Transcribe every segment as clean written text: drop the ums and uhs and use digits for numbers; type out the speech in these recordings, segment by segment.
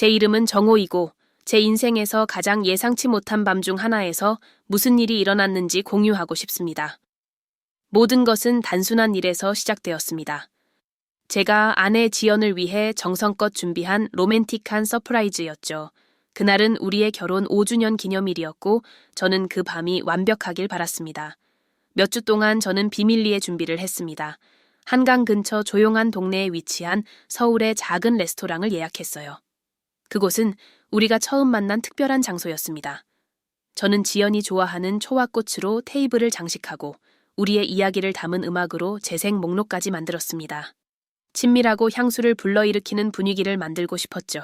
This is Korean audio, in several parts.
제 이름은 정호이고 제 인생에서 가장 예상치 못한 밤 중 하나에서 무슨 일이 일어났는지 공유하고 싶습니다. 모든 것은 단순한 일에서 시작되었습니다. 제가 아내 지연을 위해 정성껏 준비한 로맨틱한 서프라이즈였죠. 그날은 우리의 결혼 5주년 기념일이었고 저는 그 밤이 완벽하길 바랐습니다. 몇 주 동안 저는 비밀리에 준비를 했습니다. 한강 근처 조용한 동네에 위치한 서울의 작은 레스토랑을 예약했어요. 그곳은 우리가 처음 만난 특별한 장소였습니다. 저는 지연이 좋아하는 초화꽃으로 테이블을 장식하고 우리의 이야기를 담은 음악으로 재생 목록까지 만들었습니다. 친밀하고 향수를 불러일으키는 분위기를 만들고 싶었죠.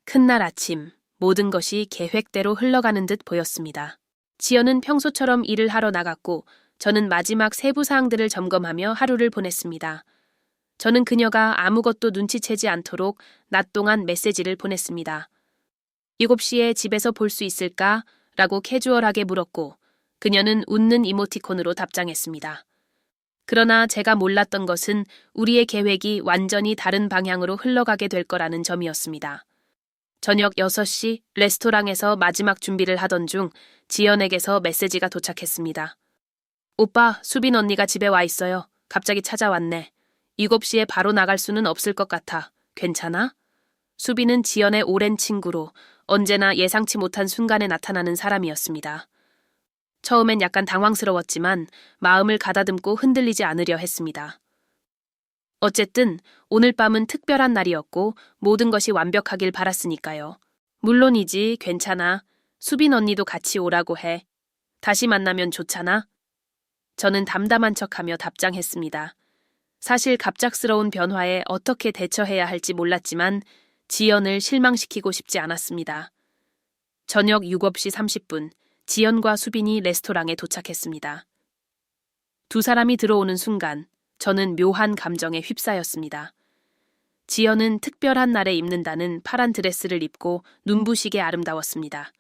큰날 아침, 모든 것이 계획대로 흘러가는 듯 보였습니다. 지연은 평소처럼 일을 하러 나갔고 저는 마지막 세부 사항들을 점검하며 하루를 보냈습니다. 저는 그녀가 아무것도 눈치채지 않도록 낮 동안 메시지를 보냈습니다. 7시에 집에서 볼 수 있을까? 라고 캐주얼하게 물었고 그녀는 웃는 이모티콘으로 답장했습니다. 그러나 제가 몰랐던 것은 우리의 계획이 완전히 다른 방향으로 흘러가게 될 거라는 점이었습니다. 저녁 6시 레스토랑에서 마지막 준비를 하던 중 지연에게서 메시지가 도착했습니다. 오빠, 수빈 언니가 집에 와 있어요. 갑자기 찾아왔네. 7시에 바로 나갈 수는 없을 것 같아. 괜찮아? 수빈은 지연의 오랜 친구로 언제나 예상치 못한 순간에 나타나는 사람이었습니다. 처음엔 약간 당황스러웠지만 마음을 가다듬고 흔들리지 않으려 했습니다. 어쨌든 오늘 밤은 특별한 날이었고 모든 것이 완벽하길 바랐으니까요. 물론이지, 괜찮아. 수빈 언니도 같이 오라고 해. 다시 만나면 좋잖아. 저는 담담한 척하며 답장했습니다. 사실 갑작스러운 변화에 어떻게 대처해야 할지 몰랐지만 지연을 실망시키고 싶지 않았습니다. 저녁 7시 30분, 지연과 수빈이 레스토랑에 도착했습니다. 두 사람이 들어오는 순간 저는 묘한 감정에 휩싸였습니다. 지연은 특별한 날에 입는다는 파란 드레스를 입고 눈부시게 아름다웠습니다.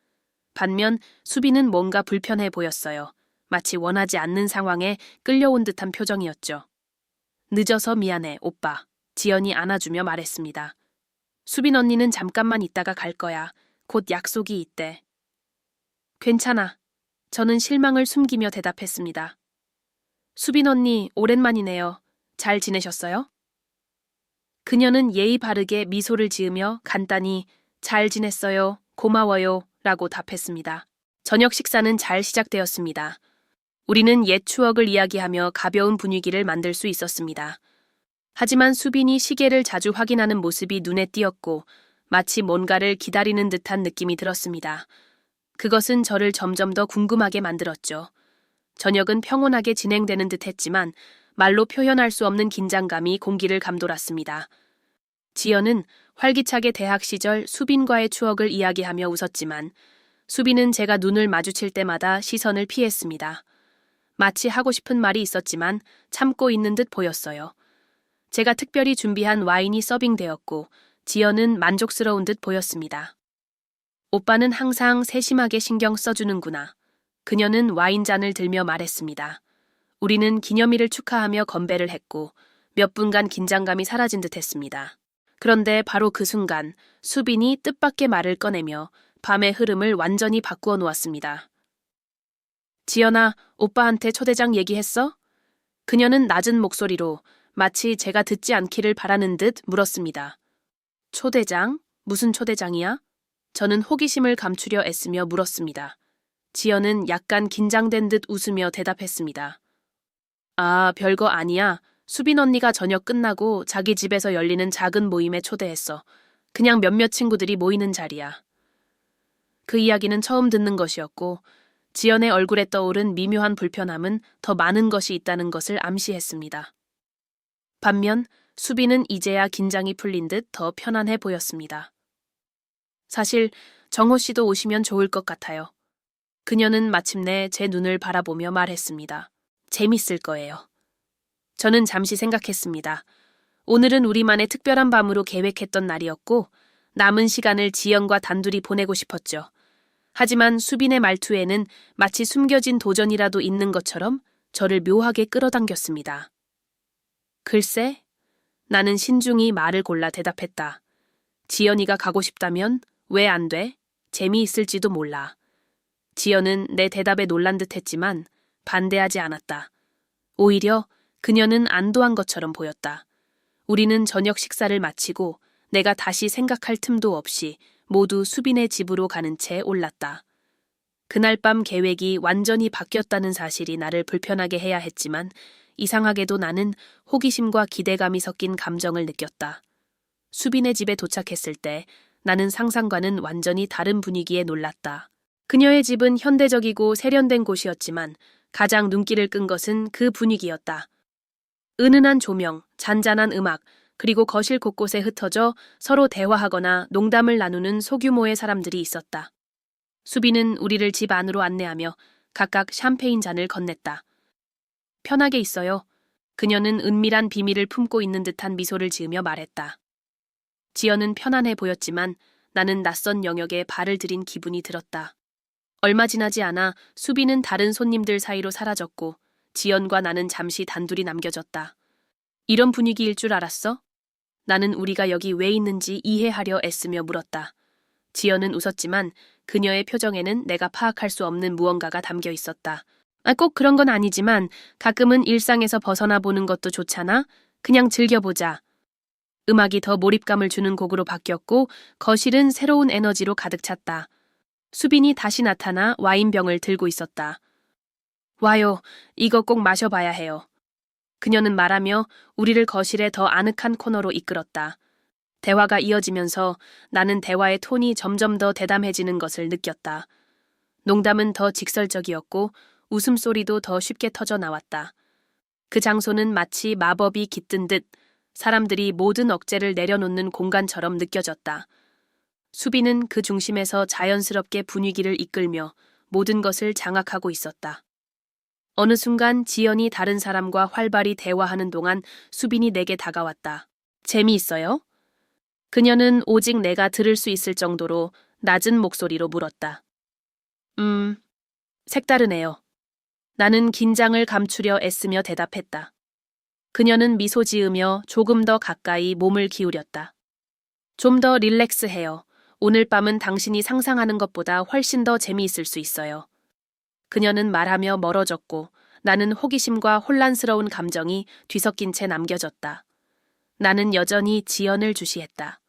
반면 수빈은 뭔가 불편해 보였어요. 마치 원하지 않는 상황에 끌려온 듯한 표정이었죠. 늦어서 미안해, 오빠. 지연이 안아주며 말했습니다. 수빈 언니는 잠깐만 있다가 갈 거야. 곧 약속이 있대. 괜찮아. 저는 실망을 숨기며 대답했습니다. 수빈 언니, 오랜만이네요. 잘 지내셨어요? 그녀는 예의 바르게 미소를 지으며 간단히 잘 지냈어요, 고마워요 라고 답했습니다. 저녁 식사는 잘 시작되었습니다. 우리는 옛 추억을 이야기하며 가벼운 분위기를 만들 수 있었습니다. 하지만 수빈이 시계를 자주 확인하는 모습이 눈에 띄었고 마치 뭔가를 기다리는 듯한 느낌이 들었습니다. 그것은 저를 점점 더 궁금하게 만들었죠. 저녁은 평온하게 진행되는 듯 했지만 말로 표현할 수 없는 긴장감이 공기를 감돌았습니다. 지연은 활기차게 대학 시절 수빈과의 추억을 이야기하며 웃었지만 수빈은 제가 눈을 마주칠 때마다 시선을 피했습니다. 마치 하고 싶은 말이 있었지만 참고 있는 듯 보였어요. 제가 특별히 준비한 와인이 서빙되었고 지연은 만족스러운 듯 보였습니다. 오빠는 항상 세심하게 신경 써주는구나. 그녀는 와인잔을 들며 말했습니다. 우리는 기념일을 축하하며 건배를 했고 몇 분간 긴장감이 사라진 듯 했습니다. 그런데 바로 그 순간 수빈이 뜻밖의 말을 꺼내며 밤의 흐름을 완전히 바꾸어 놓았습니다. 지연아, 오빠한테 초대장 얘기했어? 그녀는 낮은 목소리로 마치 제가 듣지 않기를 바라는 듯 물었습니다. 초대장? 무슨 초대장이야? 저는 호기심을 감추려 애쓰며 물었습니다. 지연은 약간 긴장된 듯 웃으며 대답했습니다. 아, 별거 아니야. 수빈 언니가 저녁 끝나고 자기 집에서 열리는 작은 모임에 초대했어. 그냥 몇몇 친구들이 모이는 자리야. 그 이야기는 처음 듣는 것이었고 지연의 얼굴에 떠오른 미묘한 불편함은 더 많은 것이 있다는 것을 암시했습니다. 반면 수빈은 이제야 긴장이 풀린 듯 더 편안해 보였습니다. 사실 정호 씨도 오시면 좋을 것 같아요. 그녀는 마침내 제 눈을 바라보며 말했습니다. 재밌을 거예요. 저는 잠시 생각했습니다. 오늘은 우리만의 특별한 밤으로 계획했던 날이었고 남은 시간을 지연과 단둘이 보내고 싶었죠. 하지만 수빈의 말투에는 마치 숨겨진 도전이라도 있는 것처럼 저를 묘하게 끌어당겼습니다. 글쎄, 나는 신중히 말을 골라 대답했다. 지연이가 가고 싶다면 왜 안 돼? 재미있을지도 몰라. 지연은 내 대답에 놀란 듯 했지만 반대하지 않았다. 오히려 그녀는 안도한 것처럼 보였다. 우리는 저녁 식사를 마치고 내가 다시 생각할 틈도 없이 모두 수빈의 집으로 가는 채 올랐다. 그날 밤 계획이 완전히 바뀌었다는 사실이 나를 불편하게 해야 했지만 이상하게도 나는 호기심과 기대감이 섞인 감정을 느꼈다. 수빈의 집에 도착했을 때 나는 상상과는 완전히 다른 분위기에 놀랐다. 그녀의 집은 현대적이고 세련된 곳이었지만 가장 눈길을 끈 것은 그 분위기였다. 은은한 조명, 잔잔한 음악, 그리고 거실 곳곳에 흩어져 서로 대화하거나 농담을 나누는 소규모의 사람들이 있었다. 수빈은 우리를 집 안으로 안내하며 각각 샴페인 잔을 건넸다. 편하게 있어요. 그녀는 은밀한 비밀을 품고 있는 듯한 미소를 지으며 말했다. 지연은 편안해 보였지만 나는 낯선 영역에 발을 들인 기분이 들었다. 얼마 지나지 않아 수빈은 다른 손님들 사이로 사라졌고 지연과 나는 잠시 단둘이 남겨졌다. 이런 분위기일 줄 알았어? 나는 우리가 여기 왜 있는지 이해하려 애쓰며 물었다. 지연은 웃었지만 그녀의 표정에는 내가 파악할 수 없는 무언가가 담겨 있었다. 꼭 그런 건 아니지만 가끔은 일상에서 벗어나 보는 것도 좋잖아? 그냥 즐겨보자. 음악이 더 몰입감을 주는 곡으로 바뀌었고 거실은 새로운 에너지로 가득 찼다. 수빈이 다시 나타나 와인병을 들고 있었다. 와요, 이거 꼭 마셔봐야 해요. 그녀는 말하며 우리를 거실의 더 아늑한 코너로 이끌었다. 대화가 이어지면서 나는 대화의 톤이 점점 더 대담해지는 것을 느꼈다. 농담은 더 직설적이었고 웃음소리도 더 쉽게 터져 나왔다. 그 장소는 마치 마법이 깃든 듯 사람들이 모든 억제를 내려놓는 공간처럼 느껴졌다. 수빈은 그 중심에서 자연스럽게 분위기를 이끌며 모든 것을 장악하고 있었다. 어느 순간 지연이 다른 사람과 활발히 대화하는 동안 수빈이 내게 다가왔다. 재미있어요? 그녀는 오직 내가 들을 수 있을 정도로 낮은 목소리로 물었다. 색다르네요. 나는 긴장을 감추려 애쓰며 대답했다. 그녀는 미소 지으며 조금 더 가까이 몸을 기울였다. 좀 더 릴렉스해요. 오늘 밤은 당신이 상상하는 것보다 훨씬 더 재미있을 수 있어요. 그녀는 말하며 멀어졌고 나는 호기심과 혼란스러운 감정이 뒤섞인 채 남겨졌다. 나는 여전히 지연을 주시했다.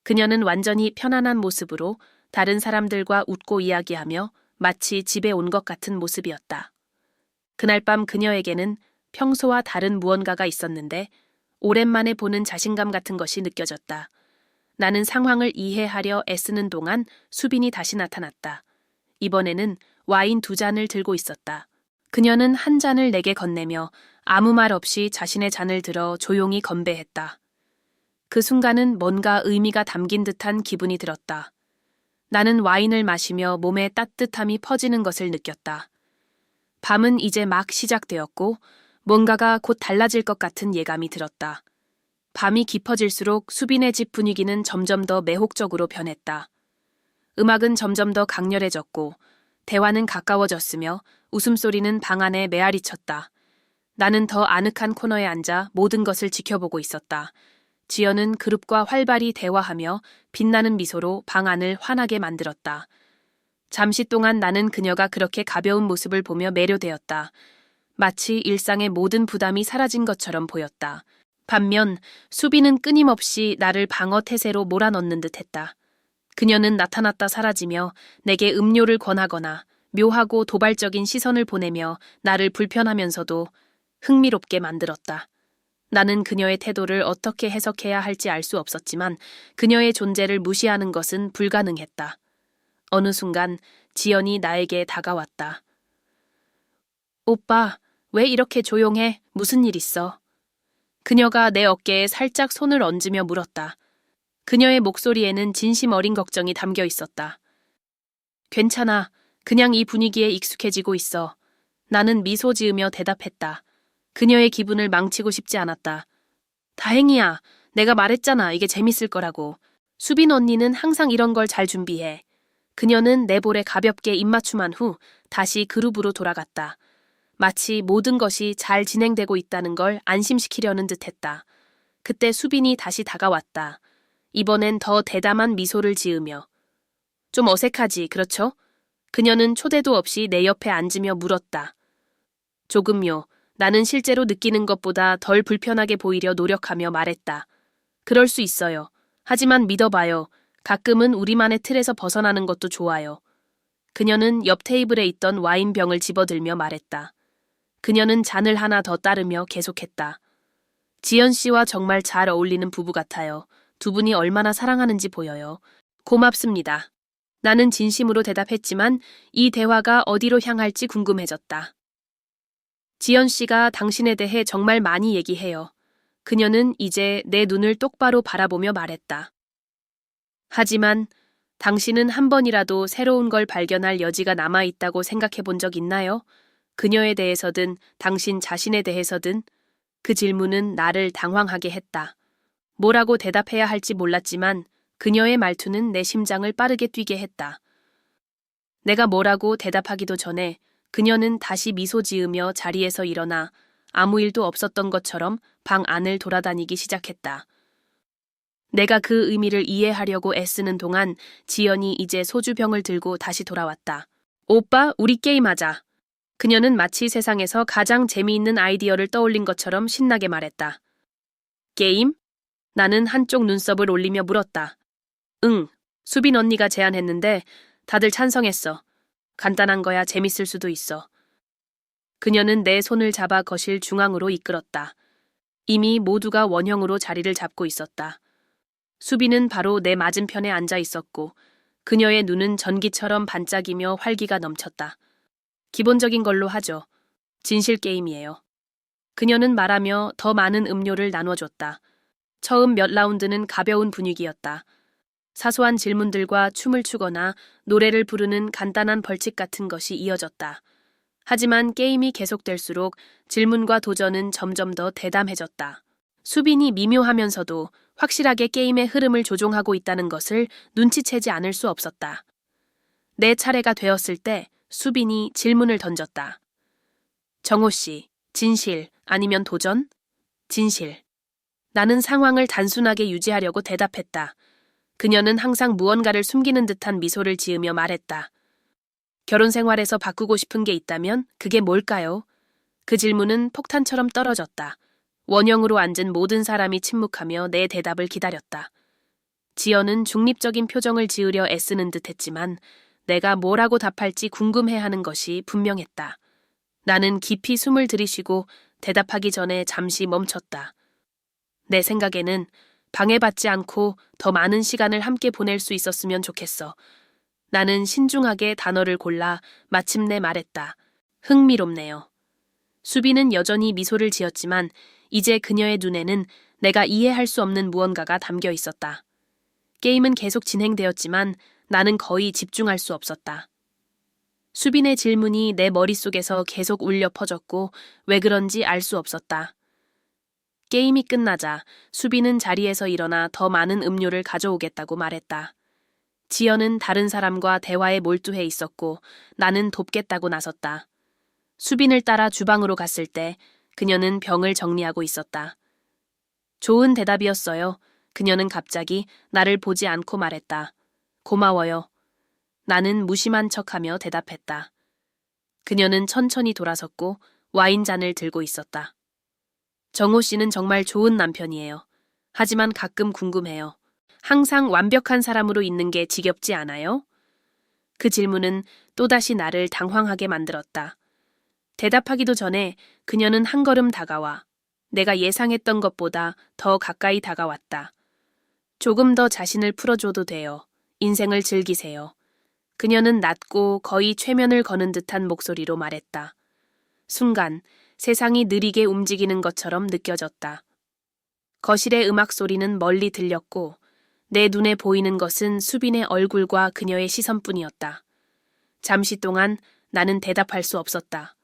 그녀는 완전히 편안한 모습으로 다른 사람들과 웃고 이야기하며 마치 집에 온 것 같은 모습이었다. 그날 밤 그녀에게는 평소와 다른 무언가가 있었는데 오랜만에 보는 자신감 같은 것이 느껴졌다. 나는 상황을 이해하려 애쓰는 동안 수빈이 다시 나타났다. 이번에는 와인 2잔을 들고 있었다. 그녀는 한 잔을 내게 건네며 아무 말 없이 자신의 잔을 들어 조용히 건배했다. 그 순간은 뭔가 의미가 담긴 듯한 기분이 들었다. 나는 와인을 마시며 몸에 따뜻함이 퍼지는 것을 느꼈다. 밤은 이제 막 시작되었고 뭔가가 곧 달라질 것 같은 예감이 들었다. 밤이 깊어질수록 수빈의 집 분위기는 점점 더 매혹적으로 변했다. 음악은 점점 더 강렬해졌고 대화는 가까워졌으며 웃음소리는 방 안에 메아리 쳤다. 나는 더 아늑한 코너에 앉아 모든 것을 지켜보고 있었다. 지연은 그룹과 활발히 대화하며 빛나는 미소로 방 안을 환하게 만들었다. 잠시 동안 나는 그녀가 그렇게 가벼운 모습을 보며 매료되었다. 마치 일상의 모든 부담이 사라진 것처럼 보였다. 반면 수빈은 끊임없이 나를 방어 태세로 몰아넣는 듯했다. 그녀는 나타났다 사라지며 내게 음료를 권하거나 묘하고 도발적인 시선을 보내며 나를 불편하면서도 흥미롭게 만들었다. 나는 그녀의 태도를 어떻게 해석해야 할지 알 수 없었지만 그녀의 존재를 무시하는 것은 불가능했다. 어느 순간 지연이 나에게 다가왔다. 오빠, 왜 이렇게 조용해? 무슨 일 있어? 그녀가 내 어깨에 살짝 손을 얹으며 물었다. 그녀의 목소리에는 진심 어린 걱정이 담겨 있었다. 괜찮아. 그냥 이 분위기에 익숙해지고 있어. 나는 미소 지으며 대답했다. 그녀의 기분을 망치고 싶지 않았다. 다행이야. 내가 말했잖아. 이게 재밌을 거라고. 수빈 언니는 항상 이런 걸 잘 준비해. 그녀는 내 볼에 가볍게 입맞춤한 후 다시 그룹으로 돌아갔다. 마치 모든 것이 잘 진행되고 있다는 걸 안심시키려는 듯했다. 그때 수빈이 다시 다가왔다. 이번엔 더 대담한 미소를 지으며. 좀 어색하지, 그렇죠? 그녀는 초대도 없이 내 옆에 앉으며 물었다. 조금요. 나는 실제로 느끼는 것보다 덜 불편하게 보이려 노력하며 말했다. 그럴 수 있어요. 하지만 믿어봐요. 가끔은 우리만의 틀에서 벗어나는 것도 좋아요. 그녀는 옆 테이블에 있던 와인병을 집어들며 말했다. 그녀는 잔을 하나 더 따르며 계속했다. 지연 씨와 정말 잘 어울리는 부부 같아요. 두 분이 얼마나 사랑하는지 보여요. 고맙습니다. 나는 진심으로 대답했지만 이 대화가 어디로 향할지 궁금해졌다. 지연 씨가 당신에 대해 정말 많이 얘기해요. 그녀는 이제 내 눈을 똑바로 바라보며 말했다. 하지만 당신은 한 번이라도 새로운 걸 발견할 여지가 남아있다고 생각해 본 적 있나요? 그녀에 대해서든 당신 자신에 대해서든. 그 질문은 나를 당황하게 했다. 뭐라고 대답해야 할지 몰랐지만 그녀의 말투는 내 심장을 빠르게 뛰게 했다. 내가 뭐라고 대답하기도 전에 그녀는 다시 미소 지으며 자리에서 일어나 아무 일도 없었던 것처럼 방 안을 돌아다니기 시작했다. 내가 그 의미를 이해하려고 애쓰는 동안 지연이 이제 소주병을 들고 다시 돌아왔다. 오빠, 우리 게임하자. 그녀는 마치 세상에서 가장 재미있는 아이디어를 떠올린 것처럼 신나게 말했다. 게임? 나는 한쪽 눈썹을 올리며 물었다. 응, 수빈 언니가 제안했는데 다들 찬성했어. 간단한 거야 재밌을 수도 있어. 그녀는 내 손을 잡아 거실 중앙으로 이끌었다. 이미 모두가 원형으로 자리를 잡고 있었다. 수빈은 바로 내 맞은편에 앉아 있었고 그녀의 눈은 전기처럼 반짝이며 활기가 넘쳤다. 기본적인 걸로 하죠. 진실 게임이에요. 그녀는 말하며 더 많은 음료를 나눠줬다. 처음 몇 라운드는 가벼운 분위기였다. 사소한 질문들과 춤을 추거나 노래를 부르는 간단한 벌칙 같은 것이 이어졌다. 하지만 게임이 계속될수록 질문과 도전은 점점 더 대담해졌다. 수빈이 미묘하면서도 확실하게 게임의 흐름을 조종하고 있다는 것을 눈치채지 않을 수 없었다. 내 차례가 되었을 때 수빈이 질문을 던졌다. 정호 씨, 진실 아니면 도전? 진실. 나는 상황을 단순하게 유지하려고 대답했다. 그녀는 항상 무언가를 숨기는 듯한 미소를 지으며 말했다. 결혼 생활에서 바꾸고 싶은 게 있다면 그게 뭘까요? 그 질문은 폭탄처럼 떨어졌다. 원형으로 앉은 모든 사람이 침묵하며 내 대답을 기다렸다. 지연은 중립적인 표정을 지으려 애쓰는 듯 했지만 내가 뭐라고 답할지 궁금해하는 것이 분명했다. 나는 깊이 숨을 들이쉬고 대답하기 전에 잠시 멈췄다. 내 생각에는 방해받지 않고 더 많은 시간을 함께 보낼 수 있었으면 좋겠어. 나는 신중하게 단어를 골라 마침내 말했다. 흥미롭네요. 수빈은 여전히 미소를 지었지만 이제 그녀의 눈에는 내가 이해할 수 없는 무언가가 담겨 있었다. 게임은 계속 진행되었지만 나는 거의 집중할 수 없었다. 수빈의 질문이 내 머릿속에서 계속 울려 퍼졌고 왜 그런지 알 수 없었다. 게임이 끝나자 수빈은 자리에서 일어나 더 많은 음료를 가져오겠다고 말했다. 지연은 다른 사람과 대화에 몰두해 있었고 나는 돕겠다고 나섰다. 수빈을 따라 주방으로 갔을 때 그녀는 병을 정리하고 있었다. 좋은 대답이었어요. 그녀는 갑자기 나를 보지 않고 말했다. 고마워요. 나는 무심한 척하며 대답했다. 그녀는 천천히 돌아섰고 와인잔을 들고 있었다. 정호 씨는 정말 좋은 남편이에요. 하지만 가끔 궁금해요. 항상 완벽한 사람으로 있는 게 지겹지 않아요? 그 질문은 또다시 나를 당황하게 만들었다. 대답하기도 전에 그녀는 한 걸음 다가와 내가 예상했던 것보다 더 가까이 다가왔다. 조금 더 자신을 풀어줘도 돼요. 인생을 즐기세요. 그녀는 낮고 거의 최면을 거는 듯한 목소리로 말했다. 순간 세상이 느리게 움직이는 것처럼 느껴졌다. 거실의 음악 소리는 멀리 들렸고 내 눈에 보이는 것은 수빈의 얼굴과 그녀의 시선뿐이었다. 잠시 동안 나는 대답할 수 없었다.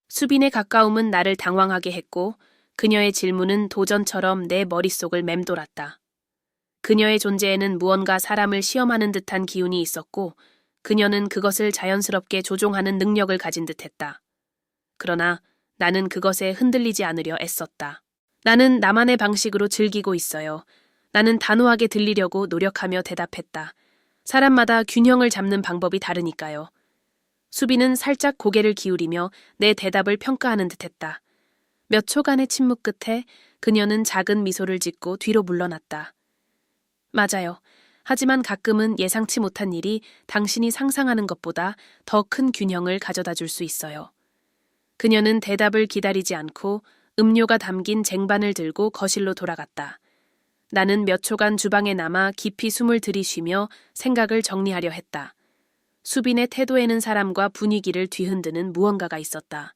수빈의 가까움은 나를 당황하게 했고 그녀의 질문은 도전처럼 내 머릿속을 맴돌았다. 그녀의 존재에는 무언가 사람을 시험하는 듯한 기운이 있었고 그녀는 그것을 자연스럽게 조종하는 능력을 가진 듯했다. 그러나 나는 그것에 흔들리지 않으려 애썼다. 나는 나만의 방식으로 즐기고 있어요. 나는 단호하게 들리려고 노력하며 대답했다. 사람마다 균형을 잡는 방법이 다르니까요. 수빈은 살짝 고개를 기울이며 내 대답을 평가하는 듯했다. 몇 초간의 침묵 끝에 그녀는 작은 미소를 짓고 뒤로 물러났다. 맞아요. 하지만 가끔은 예상치 못한 일이 당신이 상상하는 것보다 더 큰 균형을 가져다 줄 수 있어요. 그녀는 대답을 기다리지 않고 음료가 담긴 쟁반을 들고 거실로 돌아갔다. 나는 몇 초간 주방에 남아 깊이 숨을 들이쉬며 생각을 정리하려 했다. 수빈의 태도에는 사람과 분위기를 뒤흔드는 무언가가 있었다.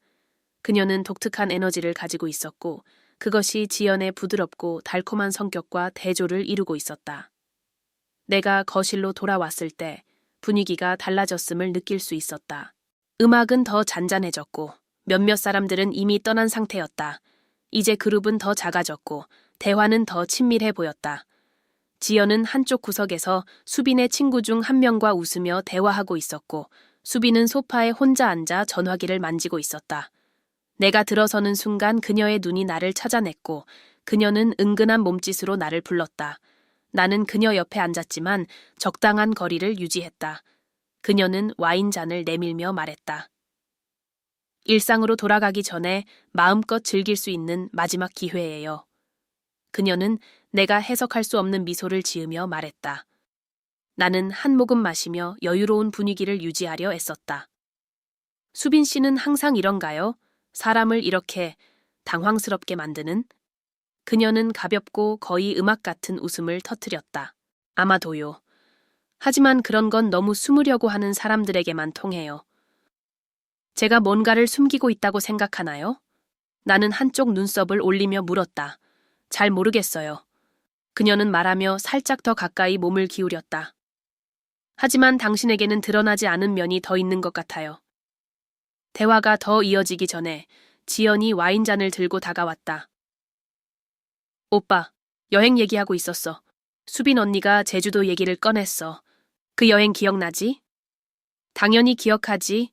그녀는 독특한 에너지를 가지고 있었고 그것이 지연의 부드럽고 달콤한 성격과 대조를 이루고 있었다. 내가 거실로 돌아왔을 때 분위기가 달라졌음을 느낄 수 있었다. 음악은 더 잔잔해졌고 몇몇 사람들은 이미 떠난 상태였다. 이제 그룹은 더 작아졌고 대화는 더 친밀해 보였다. 지연은 한쪽 구석에서 수빈의 친구 중 한 명과 웃으며 대화하고 있었고 수빈은 소파에 혼자 앉아 전화기를 만지고 있었다. 내가 들어서는 순간 그녀의 눈이 나를 찾아냈고 그녀는 은근한 몸짓으로 나를 불렀다. 나는 그녀 옆에 앉았지만 적당한 거리를 유지했다. 그녀는 와인잔을 내밀며 말했다. 일상으로 돌아가기 전에 마음껏 즐길 수 있는 마지막 기회예요. 그녀는 내가 해석할 수 없는 미소를 지으며 말했다. 나는 한 모금 마시며 여유로운 분위기를 유지하려 애썼다. 수빈 씨는 항상 이런가요? 사람을 이렇게 당황스럽게 만드는? 그녀는 가볍고 거의 음악 같은 웃음을 터뜨렸다. 아마도요. 하지만 그런 건 너무 숨으려고 하는 사람들에게만 통해요. 제가 뭔가를 숨기고 있다고 생각하나요? 나는 한쪽 눈썹을 올리며 물었다. 잘 모르겠어요. 그녀는 말하며 살짝 더 가까이 몸을 기울였다. 하지만 당신에게는 드러나지 않은 면이 더 있는 것 같아요. 대화가 더 이어지기 전에 지연이 와인잔을 들고 다가왔다. 오빠, 여행 얘기하고 있었어. 수빈 언니가 제주도 얘기를 꺼냈어. 그 여행 기억나지? 당연히 기억하지.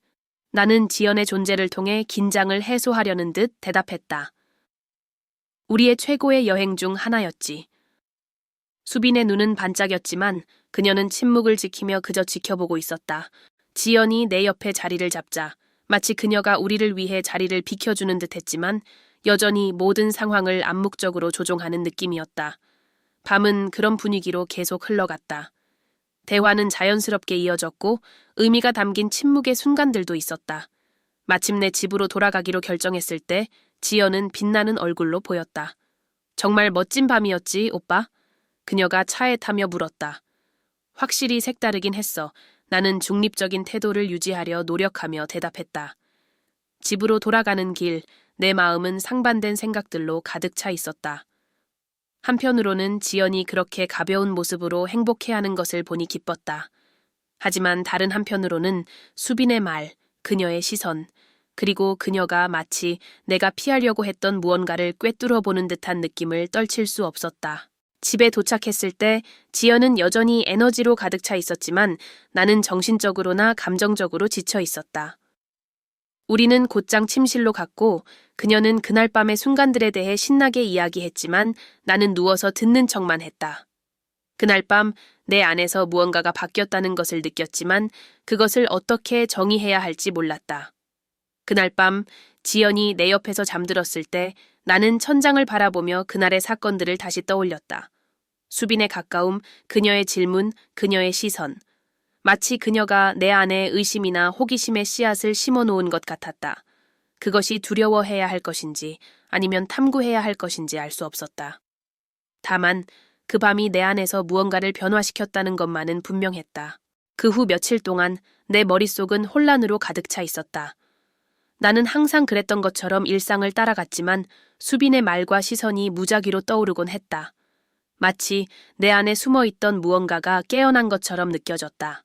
나는 지연의 존재를 통해 긴장을 해소하려는 듯 대답했다. 우리의 최고의 여행 중 하나였지. 수빈의 눈은 반짝였지만 그녀는 침묵을 지키며 그저 지켜보고 있었다. 지연이 내 옆에 자리를 잡자 마치 그녀가 우리를 위해 자리를 비켜주는 듯했지만 여전히 모든 상황을 암묵적으로 조종하는 느낌이었다. 밤은 그런 분위기로 계속 흘러갔다. 대화는 자연스럽게 이어졌고 의미가 담긴 침묵의 순간들도 있었다. 마침내 집으로 돌아가기로 결정했을 때 지연은 빛나는 얼굴로 보였다. 정말 멋진 밤이었지, 오빠? 그녀가 차에 타며 물었다. 확실히 색다르긴 했어. 나는 중립적인 태도를 유지하려 노력하며 대답했다. 집으로 돌아가는 길, 내 마음은 상반된 생각들로 가득 차 있었다. 한편으로는 지연이 그렇게 가벼운 모습으로 행복해하는 것을 보니 기뻤다. 하지만 다른 한편으로는 수빈의 말, 그녀의 시선, 그리고 그녀가 마치 내가 피하려고 했던 무언가를 꿰뚫어 보는 듯한 느낌을 떨칠 수 없었다. 집에 도착했을 때 지연은 여전히 에너지로 가득 차 있었지만 나는 정신적으로나 감정적으로 지쳐 있었다. 우리는 곧장 침실로 갔고 그녀는 그날 밤의 순간들에 대해 신나게 이야기했지만 나는 누워서 듣는 척만 했다. 그날 밤 내 안에서 무언가가 바뀌었다는 것을 느꼈지만 그것을 어떻게 정의해야 할지 몰랐다. 그날 밤 지연이 내 옆에서 잠들었을 때 나는 천장을 바라보며 그날의 사건들을 다시 떠올렸다. 수빈의 가까움, 그녀의 질문, 그녀의 시선. 마치 그녀가 내 안에 의심이나 호기심의 씨앗을 심어놓은 것 같았다. 그것이 두려워해야 할 것인지 아니면 탐구해야 할 것인지 알 수 없었다. 다만 그 밤이 내 안에서 무언가를 변화시켰다는 것만은 분명했다. 그 후 며칠 동안 내 머릿속은 혼란으로 가득 차 있었다. 나는 항상 그랬던 것처럼 일상을 따라갔지만 수빈의 말과 시선이 무작위로 떠오르곤 했다. 마치 내 안에 숨어있던 무언가가 깨어난 것처럼 느껴졌다.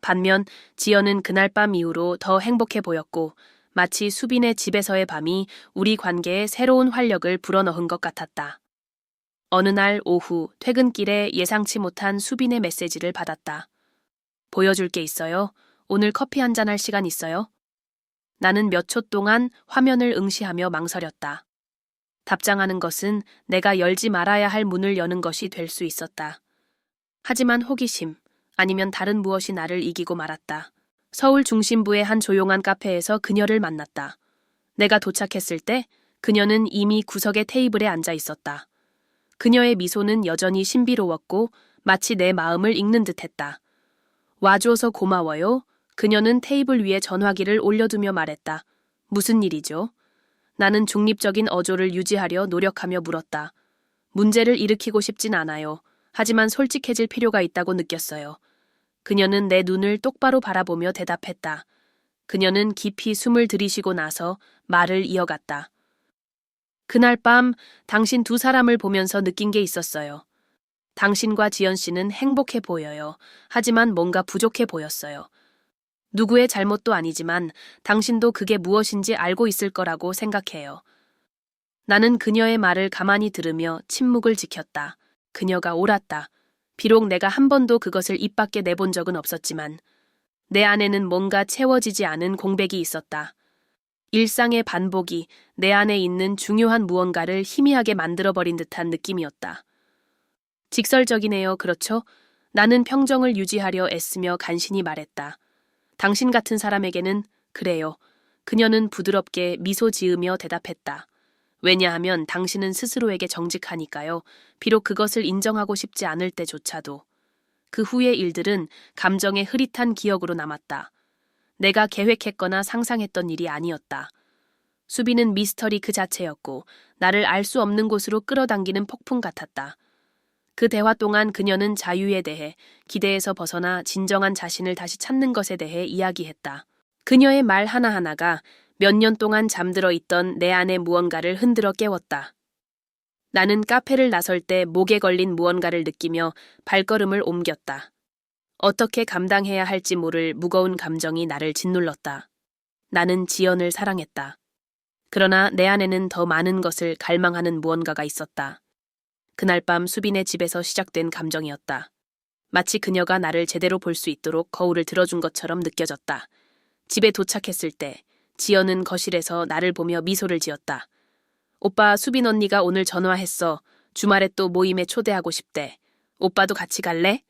반면 지연은 그날 밤 이후로 더 행복해 보였고 마치 수빈의 집에서의 밤이 우리 관계에 새로운 활력을 불어넣은 것 같았다. 어느 날 오후 퇴근길에 예상치 못한 수빈의 메시지를 받았다. 보여줄 게 있어요. 오늘 커피 한잔 할 시간 있어요? 나는 몇 초 동안 화면을 응시하며 망설였다. 답장하는 것은 내가 열지 말아야 할 문을 여는 것이 될 수 있었다. 하지만 호기심, 아니면 다른 무엇이 나를 이기고 말았다. 서울 중심부의 한 조용한 카페에서 그녀를 만났다. 내가 도착했을 때 그녀는 이미 구석의 테이블에 앉아 있었다. 그녀의 미소는 여전히 신비로웠고 마치 내 마음을 읽는 듯했다. 와줘서 고마워요. 그녀는 테이블 위에 전화기를 올려두며 말했다. 무슨 일이죠? 나는 중립적인 어조를 유지하려 노력하며 물었다. 문제를 일으키고 싶진 않아요. 하지만 솔직해질 필요가 있다고 느꼈어요. 그녀는 내 눈을 똑바로 바라보며 대답했다. 그녀는 깊이 숨을 들이쉬고 나서 말을 이어갔다. 그날 밤 당신 두 사람을 보면서 느낀 게 있었어요. 당신과 지연 씨는 행복해 보여요. 하지만 뭔가 부족해 보였어요. 누구의 잘못도 아니지만 당신도 그게 무엇인지 알고 있을 거라고 생각해요. 나는 그녀의 말을 가만히 들으며 침묵을 지켰다. 그녀가 옳았다. 비록 내가 한 번도 그것을 입 밖에 내본 적은 없었지만 내 안에는 뭔가 채워지지 않은 공백이 있었다. 일상의 반복이 내 안에 있는 중요한 무언가를 희미하게 만들어버린 듯한 느낌이었다. 직설적이네요, 그렇죠? 나는 평정을 유지하려 애쓰며 간신히 말했다. 당신 같은 사람에게는 그래요. 그녀는 부드럽게 미소 지으며 대답했다. 왜냐하면 당신은 스스로에게 정직하니까요. 비록 그것을 인정하고 싶지 않을 때조차도. 그 후의 일들은 감정의 흐릿한 기억으로 남았다. 내가 계획했거나 상상했던 일이 아니었다. 수비는 미스터리 그 자체였고 나를 알 수 없는 곳으로 끌어당기는 폭풍 같았다. 그 대화 동안 그녀는 자유에 대해, 기대에서 벗어나 진정한 자신을 다시 찾는 것에 대해 이야기했다. 그녀의 말 하나하나가 몇 년 동안 잠들어 있던 내 안의 무언가를 흔들어 깨웠다. 나는 카페를 나설 때 목에 걸린 무언가를 느끼며 발걸음을 옮겼다. 어떻게 감당해야 할지 모를 무거운 감정이 나를 짓눌렀다. 나는 지연을 사랑했다. 그러나 내 안에는 더 많은 것을 갈망하는 무언가가 있었다. 그날 밤 수빈의 집에서 시작된 감정이었다. 마치 그녀가 나를 제대로 볼 수 있도록 거울을 들어준 것처럼 느껴졌다. 집에 도착했을 때 지연은 거실에서 나를 보며 미소를 지었다. 오빠, 수빈 언니가 오늘 전화했어. 주말에 또 모임에 초대하고 싶대. 오빠도 같이 갈래?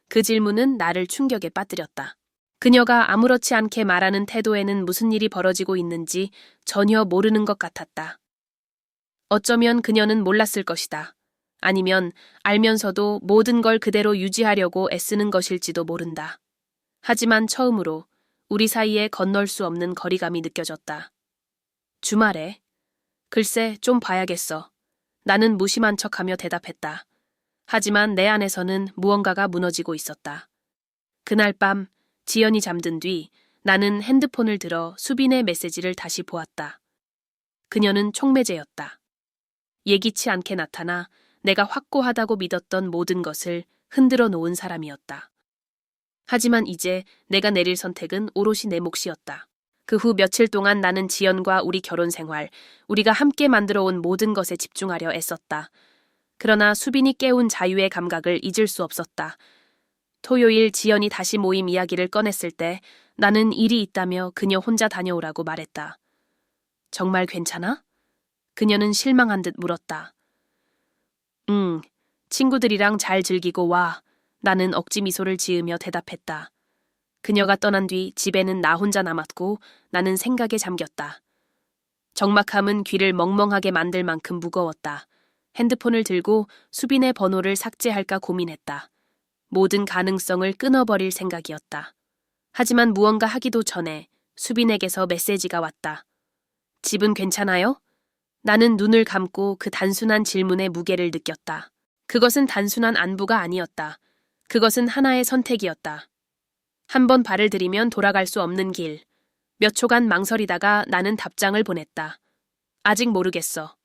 그 질문은 나를 충격에 빠뜨렸다. 그녀가 아무렇지 않게 말하는 태도에는 무슨 일이 벌어지고 있는지 전혀 모르는 것 같았다. 어쩌면 그녀는 몰랐을 것이다. 아니면 알면서도 모든 걸 그대로 유지하려고 애쓰는 것일지도 모른다. 하지만 처음으로 우리 사이에 건널 수 없는 거리감이 느껴졌다. 주말에? 글쎄, 좀 봐야겠어. 나는 무심한 척하며 대답했다. 하지만 내 안에서는 무언가가 무너지고 있었다. 그날 밤 지연이 잠든 뒤 나는 핸드폰을 들어 수빈의 메시지를 다시 보았다. 그녀는 촉매제였다. 예기치 않게 나타나 내가 확고하다고 믿었던 모든 것을 흔들어 놓은 사람이었다. 하지만 이제 내가 내릴 선택은 오롯이 내 몫이었다. 그 후 며칠 동안 나는 지연과 우리 결혼 생활, 우리가 함께 만들어 온 모든 것에 집중하려 애썼다. 그러나 수빈이 깨운 자유의 감각을 잊을 수 없었다. 토요일 지연이 다시 모임 이야기를 꺼냈을 때 나는 일이 있다며 그녀 혼자 다녀오라고 말했다. 정말 괜찮아? 그녀는 실망한 듯 물었다. 친구들이랑 잘 즐기고 와. 나는 억지 미소를 지으며 대답했다. 그녀가 떠난 뒤 집에는 나 혼자 남았고 나는 생각에 잠겼다. 적막함은 귀를 멍멍하게 만들 만큼 무거웠다. 핸드폰을 들고 수빈의 번호를 삭제할까 고민했다. 모든 가능성을 끊어버릴 생각이었다. 하지만 무언가 하기도 전에 수빈에게서 메시지가 왔다. 집은 괜찮아요? 나는 눈을 감고 그 단순한 질문의 무게를 느꼈다. 그것은 단순한 안부가 아니었다. 그것은 하나의 선택이었다. 한 번 발을 들이면 돌아갈 수 없는 길. 몇 초간 망설이다가 나는 답장을 보냈다. 아직 모르겠어.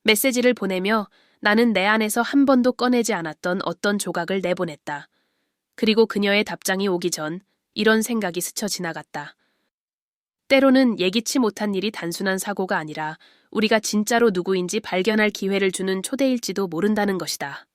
메시지를 보내며 나는 내 안에서 한 번도 꺼내지 않았던 어떤 조각을 내보냈다. 그리고 그녀의 답장이 오기 전 이런 생각이 스쳐 지나갔다. 때로는 예기치 못한 일이 단순한 사고가 아니라 우리가 진짜로 누구인지 발견할 기회를 주는 초대일지도 모른다는 것이다.